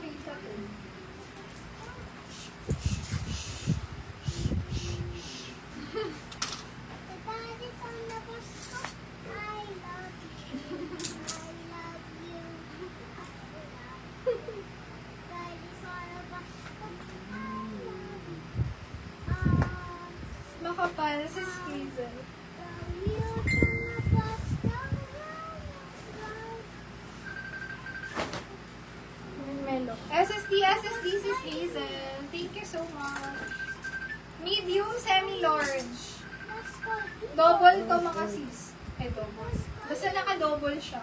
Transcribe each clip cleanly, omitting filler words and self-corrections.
makita to. Makapal si Hazel. Melo. SSD sis Hazel. Thank you so much. Medium, semi-large. Double to mga sis. Double. Basta naka-double siya.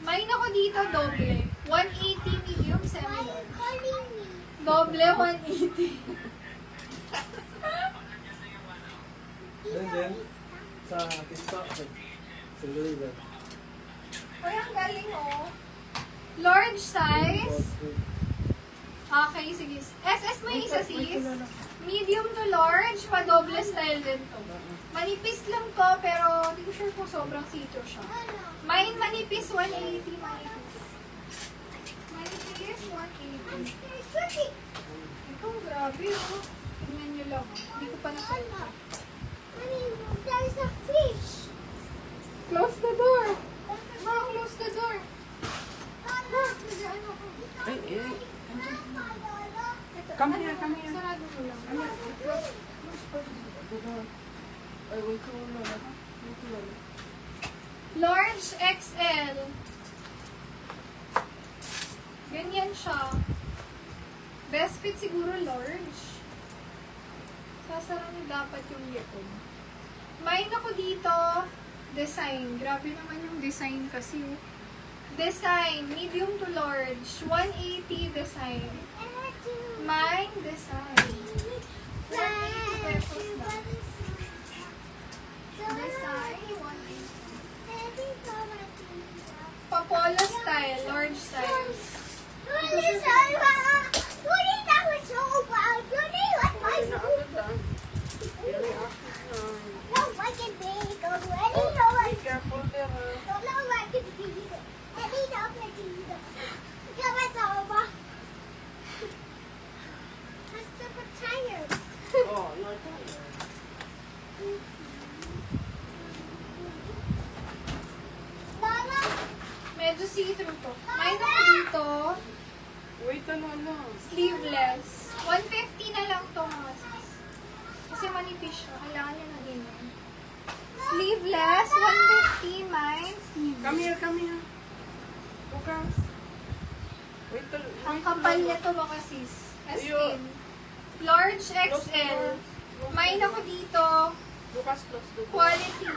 May ako dito, doble. 180 medium, semi-large. Doble, 180. And then, sa TikTok, sa Luligan. Uy, ang galing oh. Large size. Okay, sige. SS mo yung isa sis. Medium to large, pa-double style din to. Manipis lang to, pero hindi ko sure kung sobrang sito siya. Mine manipis, 180 manipis. Manipis, 180. Ito, grabe oh. Tignan nyo lang. Hindi ko pa nasalita. There's a fish. Close the door. Mom, close the door. Ay, eh. Ito, Come here, come here. Sarado mo lang. Ay, wait ko na. Large XL. Ganyan siya. Best fit siguro large. Sasara niyo dapat yung likod. May ako dito, design. Grabe naman yung design kasi. Design, medium to large. 180 design. Mine, design. 180 pesos lang. Design, 180. Papolo style, large size. Careful there. Oh, not that. Medyo see-through to. May ako dito, Wait, ano. sleeveless. 150 na lang to mga sis. Kasi manipis siya. Kailangan niya na din yun. Sleeveless, 150 mine. Come here. Bukas. Wait, Ang kapal nito mga sis. As in. Large XL. Mine ako dito. Bukas, close the door. Quality.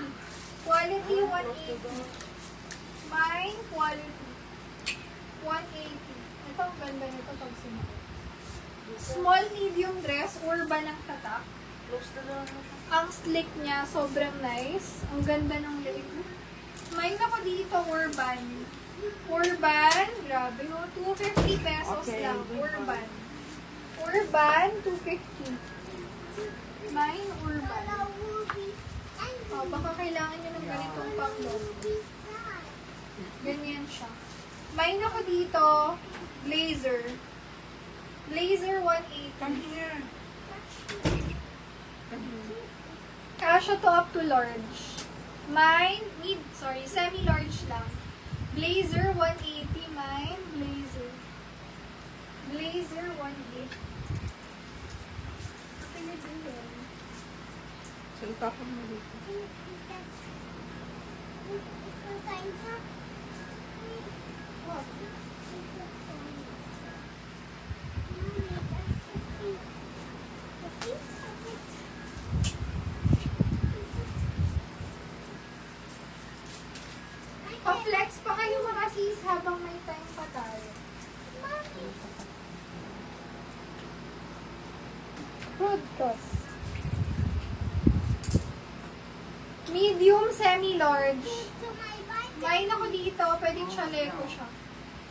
Quality 180. Mine, quality. 180. Ito ang ganda nito pag sinuot. Small, medium dress, urban ang tatak. Close the door. Ang slick niya, sobrang nice. Ang ganda ng leeg. Mine ako dito, urban. Urban, grabe no, 250 pesos Okay, lang. good Urban. Urban, 250. Mine, urban. Oh, baka kailangan nyo ng ganitong pang-look. Ganyan siya. Mine ako dito, blazer. Blazer 180. Come here. Kasha to up to large. Mine, semi-large lang. Blazer 180, mine, blazer. Blazer 180. Salita ko mo dito. Pa-flex pa kayo mga sis habang may time pa tayo. Road cross. Medium, semi-large. Mine ako dito, pwedeng chaleco siya.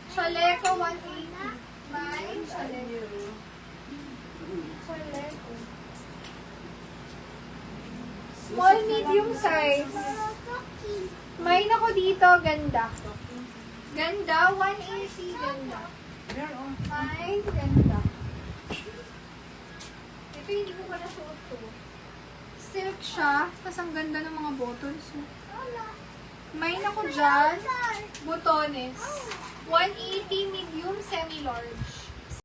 Chaleco 180. Mine, chaleco. Chaleco. Small, medium size. Mine ako dito, ganda. Ganda, 180, ganda. Yan, oh. Ay, ganda. Ito hindi ko pa nasuot to. Silk siya, tapos ang ganda ng mga buttons. May ako dyan, botones. 180 medium, semi-large.